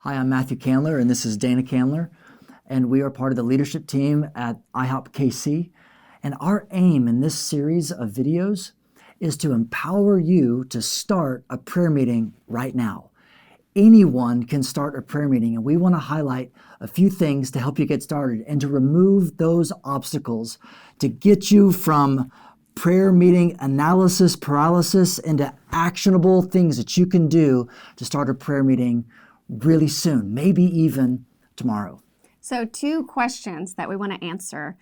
Hi, I'm Matthew Candler, and this is Dana Candler, and we are part of the leadership team at IHOP KC. And our aim in this series of videos is to empower you to start a prayer meeting right now. Anyone can start a prayer meeting, and we want to highlight a few things to help you get started and to remove those obstacles to get you from prayer meeting analysis paralysis into actionable things that you can do to start a prayer meeting really soon, maybe even tomorrow. So 2 questions that we want to answer.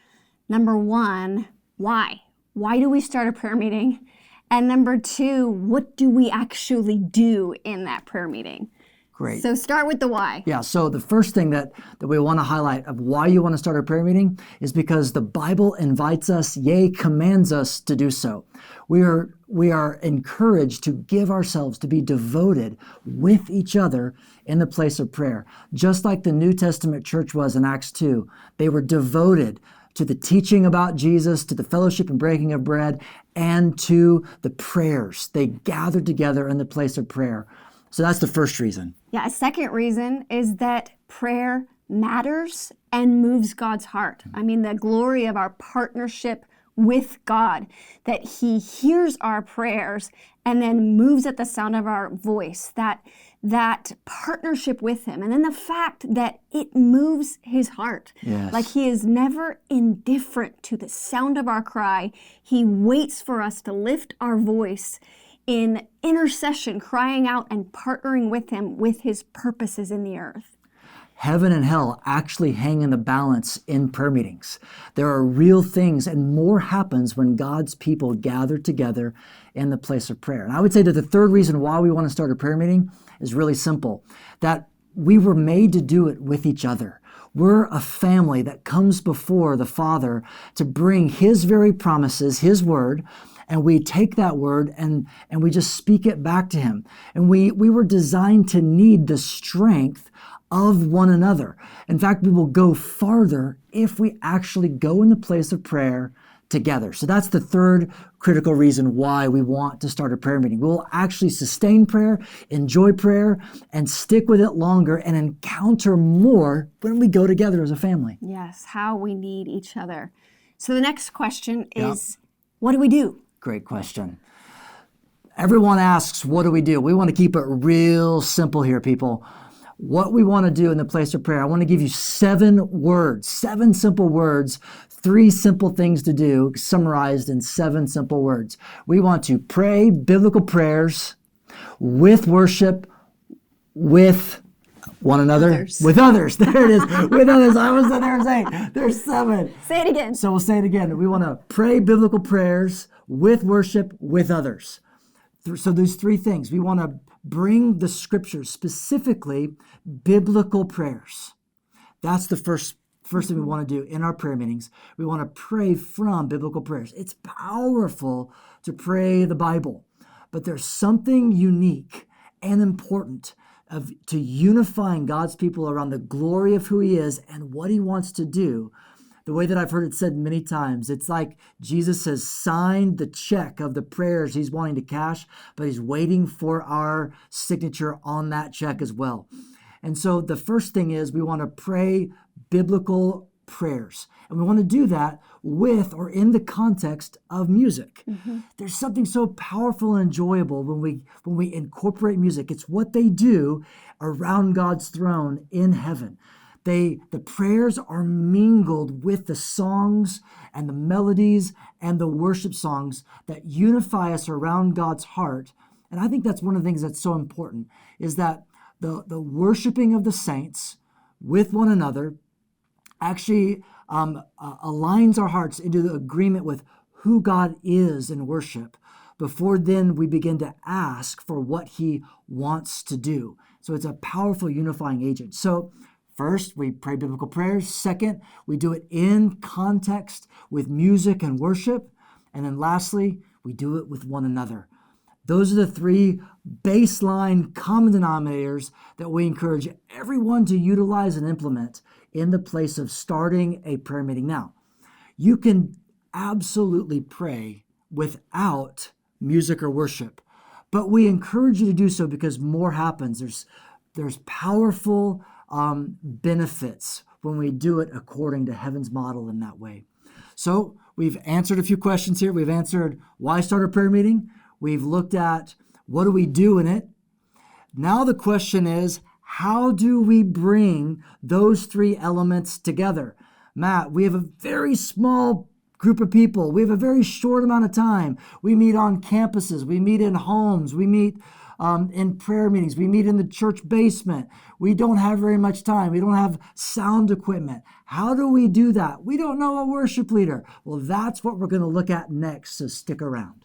Number 1, why? Why do we start a prayer meeting? And number 2, what do we actually do in that prayer meeting? Great. So start with the why. Yeah, so the first thing that we want to highlight of why you want to start a prayer meeting is because the Bible invites us, yea, commands us to do so. We are encouraged to give ourselves to be devoted with each other in the place of prayer. Just like the New Testament church was in Acts 2, they were devoted to the teaching about Jesus, to the fellowship and breaking of bread, and to the prayers. They gathered together in the place of prayer. So that's the first reason. Yeah, a second reason is that prayer matters and moves God's heart. I mean, the glory of our partnership with God, that He hears our prayers and then moves at the sound of our voice, that partnership with Him. And then the fact that it moves His heart. Yes. Like He is never indifferent to the sound of our cry. He waits for us to lift our voice in intercession, crying out and partnering with Him with His purposes in the earth. Heaven and hell actually hang in the balance in prayer meetings. There are real things, and more happens when God's people gather together in the place of prayer. And I would say that the third reason why we want to start a prayer meeting is really simple, that we were made to do it with each other. We're a family that comes before the Father to bring His very promises, His word, and we take that word and we just speak it back to Him. And we were designed to need the strength of one another. In fact, we will go farther if we actually go in the place of prayer together. So that's the third critical reason why we want to start a prayer meeting. We'll actually sustain prayer, enjoy prayer, and stick with it longer and encounter more when we go together as a family. Yes, how we need each other. So the next question is, what do we do? Great question. Everyone asks, what do we do? We want to keep it real simple here, people. What we want to do in the place of prayer, I want to give you 7 words, 7 simple words, 3 simple things to do, summarized in 7 simple words. We want to pray biblical prayers with worship, with one another, Others. with others. There it is, with others. I was there saying, there's 7. Say it again. So we'll say it again. We want to pray biblical prayers with worship, with others. So there's 3 things. We want to bring the scriptures, specifically biblical prayers. That's the first thing we want to do in our prayer meetings. We want to pray from biblical prayers. It's powerful to pray the Bible, but there's something unique and important to unifying God's people around the glory of who He is and what He wants to do. The way that I've heard it said many times, it's like Jesus has signed the check of the prayers He's wanting to cash, but He's waiting for our signature on that check as well. And so the first thing is we want to pray biblical prayers. And we want to do that with or in the context of music. Mm-hmm. There's something so powerful and enjoyable when we incorporate music. It's what they do around God's throne in heaven. The prayers are mingled with the songs and the melodies and the worship songs that unify us around God's heart. And I think that's one of the things that's so important, is that the worshiping of the saints with one another actually aligns our hearts into the agreement with who God is in worship before then we begin to ask for what He wants to do. So it's a powerful unifying agent. So first, we pray biblical prayers. Second, we do it in context with music and worship. And then lastly, we do it with one another. Those are the 3 baseline common denominators that we encourage everyone to utilize and implement in the place of starting a prayer meeting. Now, you can absolutely pray without music or worship, but we encourage you to do so because more happens. there's powerful benefits when we do it according to heaven's model in that way. So we've answered a few questions here. We've answered why start a prayer meeting. We've looked at what do we do in it. Now the question is, how do we bring those three elements together? Matt, we have a very small group of people. We have a very short amount of time. We meet on campuses. We meet in homes. We meet in prayer meetings. We meet in the church basement. We don't have very much time. We don't have sound equipment. How do we do that? We don't know a worship leader. Well, that's what we're going to look at next, so stick around.